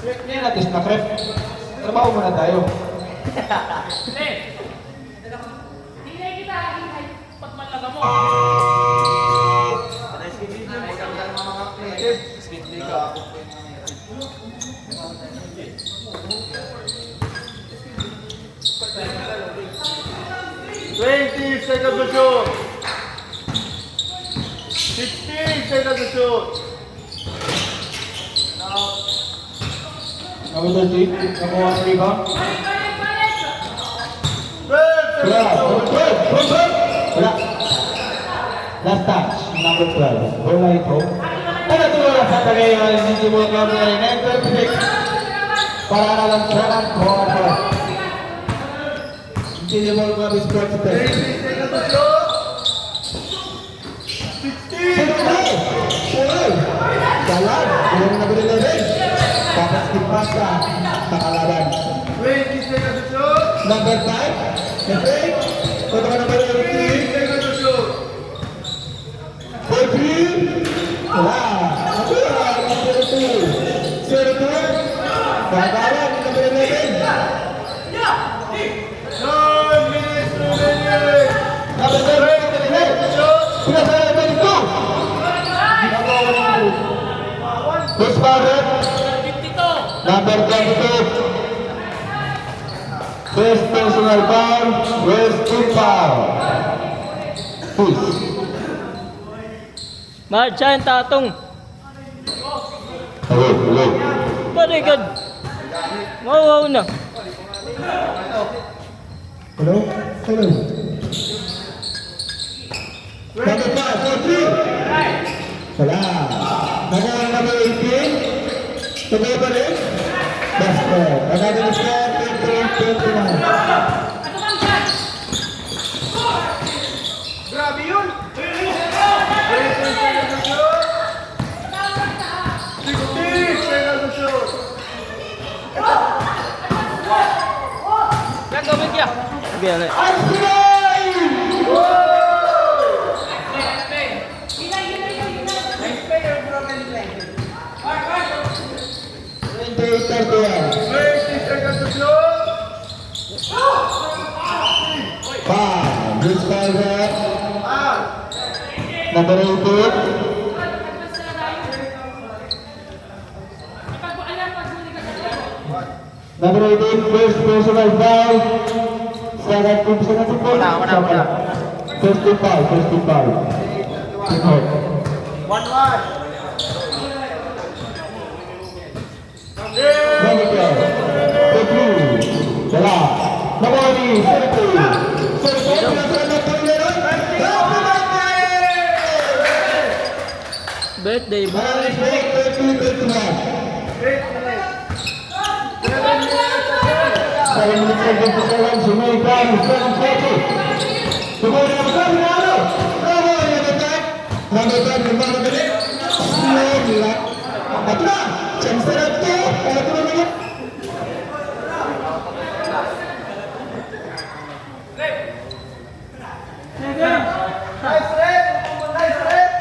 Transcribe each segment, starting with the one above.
Hindi natin na crep. Trabaho muna tayo. Hindi kita. Pagmalaga mo. Seconds to shoot. 15 seconds to shoot. Number 13, nakuha ang rebound. Wala. Wala. Last touch, number 12. Wala ito. Ano ito wala sa tagay ng hindi mo kamay na perfect. Para nalansaran ko ako. Hindi mo kamay sport sa 18 seconds to shoot. 16. Jalan, belum nak beri lebih. Papas dipasang tak kalaban. 20 seconds to shoot. Number 5, okay. Kota number 15 seconds to shoot. 14. Wah, apa number 2? Serta. Bagaimana number 11? 9 minutes remaining. Number 7. Sudah saya bentuk. Terus Barat. 52. Number 22. First personal foul, West team foul. Push. Marchan tatong. Hello. Very good. Wow na. Hello. Number 5, 4-3. Salah. Number 18. Tuloy pa rin. Basket. Magagawin score, 23-29. Grabe yun. 20 seconds to shoot. 16 seconds to shoot. Yan gawin kya. Biar. Tertuan. 20 seconds to shoot. This five. Ah. Number 18. Number 18, first personal foul. Second team foul. First team foul. Team out. 1-1. Number 12, Pedro. Salah. Number 18, Birthday boy. Saya mengucapkan kesalahan semua ikan sekarang satu. Semua yang besar berada. Bravo yang dekat. Nampak kembali balik. Sembilan. Apa? Jam satu. Apa namanya? Nice red. Nice red.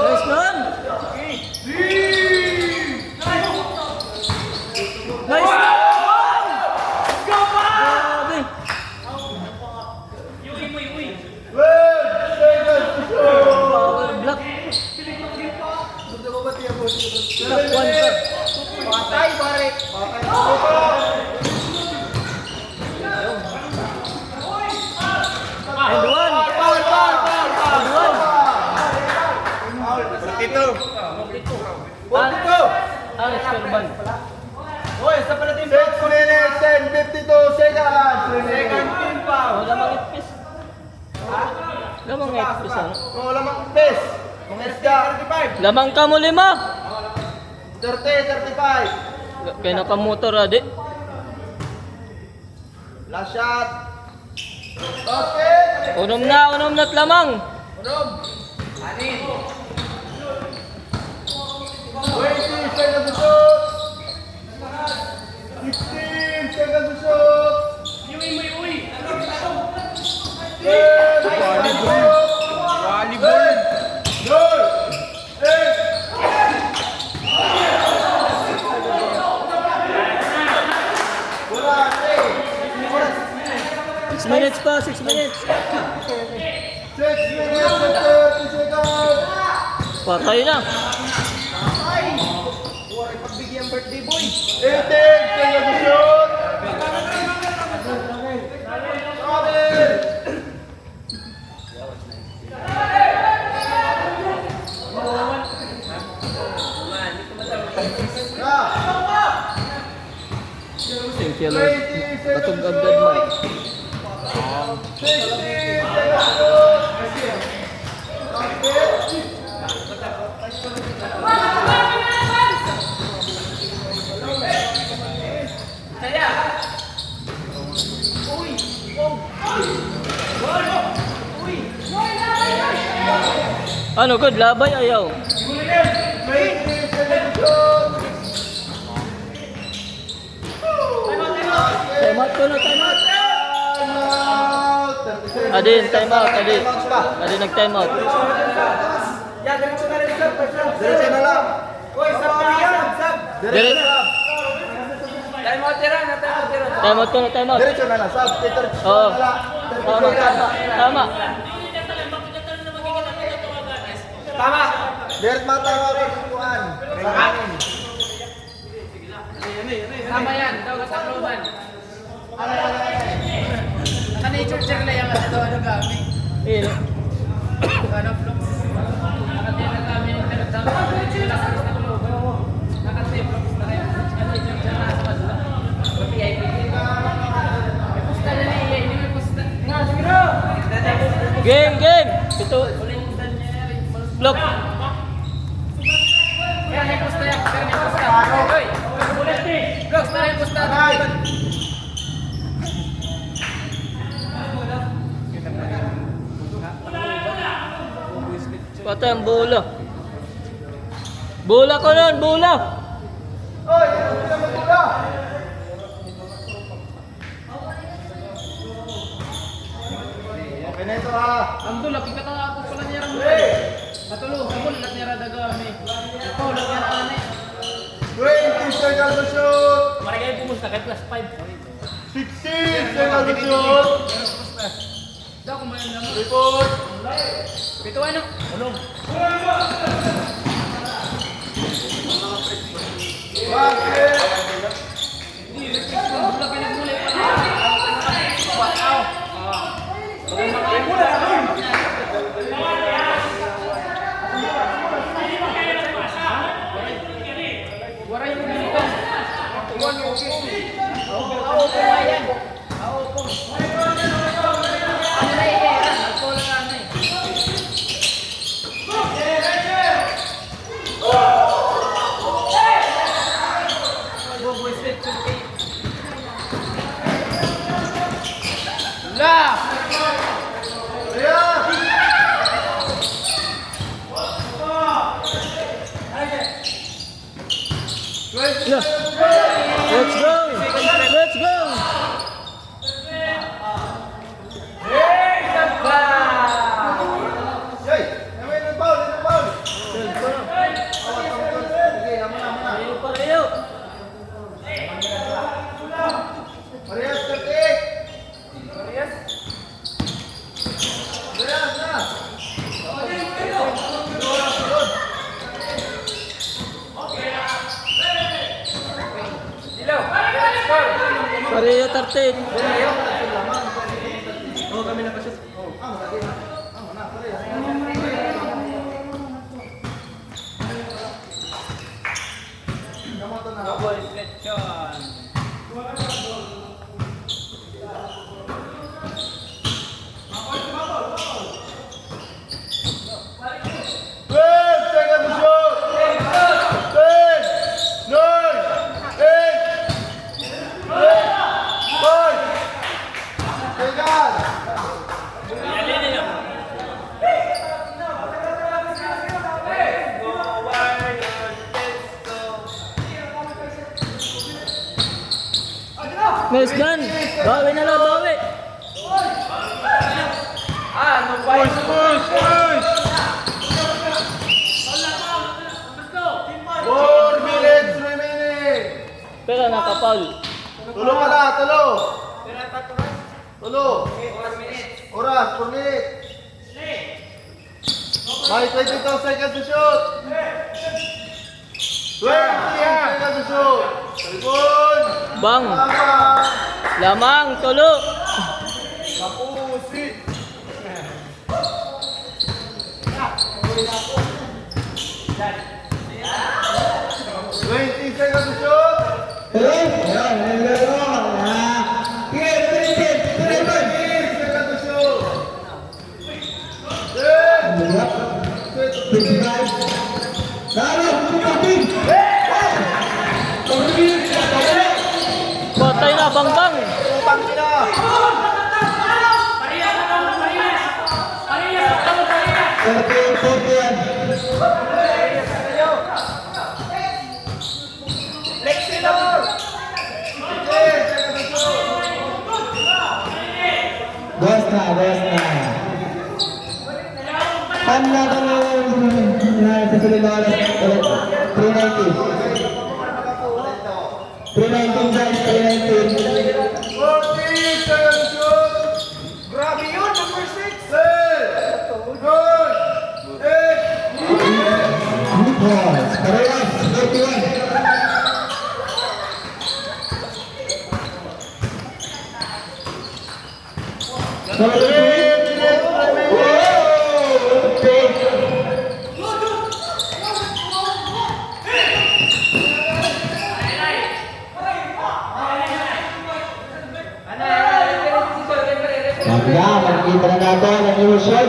Nice man! Nice man! Grabe! Power block. Block one pa. And one. And one. Ang scorban. Hoy, sa pala team. 6 minutes and 52 seconds. Second team pa. Wala mang ipis. Lamang ipis ano? Wala mang best. Mga isda. 35. Lamang ka mo 5. 30, 35. Kaya nakamotor adi. Last shot. Okay. Unom na at lamang. Unom. Anin. 20 seconds to shoot. 16 seconds to shoot. 10 seconds to shoot. Volleyball. Goal. 6 minutes pa, 6 minutes. 6 minutes and 30 seconds. Patay na. 18 seconds to shoot. 7. Thank you Lord. Batog agad mo. 16 seconds to shoot. Ano good, labay ayaw. 20 seconds to shoot. Time out ko na, time out. Time out. 30 seconds. Adin, time out, adin. Time out pa. Adin nag-time out. Yan, diretso na rin, sub. Diretso na lang. Uy, sub na yan, sub. Diretso na lang. Time out ko na, time out. Diretso na lang, sub. Oo. Tama, tama, tama. Tama. Diret matama ko sukuan. Tama yan, daw sa looban. Naka-nature check lang yung ano gamit. Eh, Ano, vlogs. Nakatira kami ng pinagdama. Nakatira vlogs na rin. Nature check na sa madula. VIP. May pusta na niya, hindi may pusta. Nga, sige na! game, game. Ito, block. Kaya may pusta yan, kaya may pusta. Hoy! Vlogs na rin pusta. Patay ang bola. Bola ko nun, bola. Oy, hindi na magula. Okay na ito ha. Ang dula, kita ka ako pala niya rin. Katulong, sabon lang niya rin dagami. Ito, lang yan ane. 20 seconds to shoot. Maragay pumusta kay plus 5. 16 seconds to shoot. Daw kumain naman. Report. Pito ano? Ulong. Basket. Dula pinagmulay pa na. Wow. Waray mo dito. Tuwan mo okay. Ako po ayan. Ako po. Ano na yan? Ako lang ano eh. Bobo straight to the La! Yeah. Let's go. Let's go. Bulayo 13. Oh, kami na pa siya. Oh, lagi na. Na, pare. Double reflection. Second shoot! 10, 9, 8, 5, second! Nice gun. Bawi na lang, bawi. Push, push, push! 4 minutes remaining! Pero nakapaul. Tulo ka na, tulo! Tulo! Oras, 4 minutes! May 22 seconds to shoot! 20 seconds to shoot! Talibon! Bang. Tama! Lamang, tulo. Kapusi! Seconds to shoot! Ayan, nalaro. Sige, 15 seconds to shoot! 10! Laro, kumapin. Patay na, bang bang. Utang sila! Bos na. Panda ka na sa Pilipinas. 319. 319 guys, 319. 40 seconds to shoot! Grabe yun, number 6! 10! 9! 8! Good balls. Parehas, 41. Magkita na natin ang ilusyon.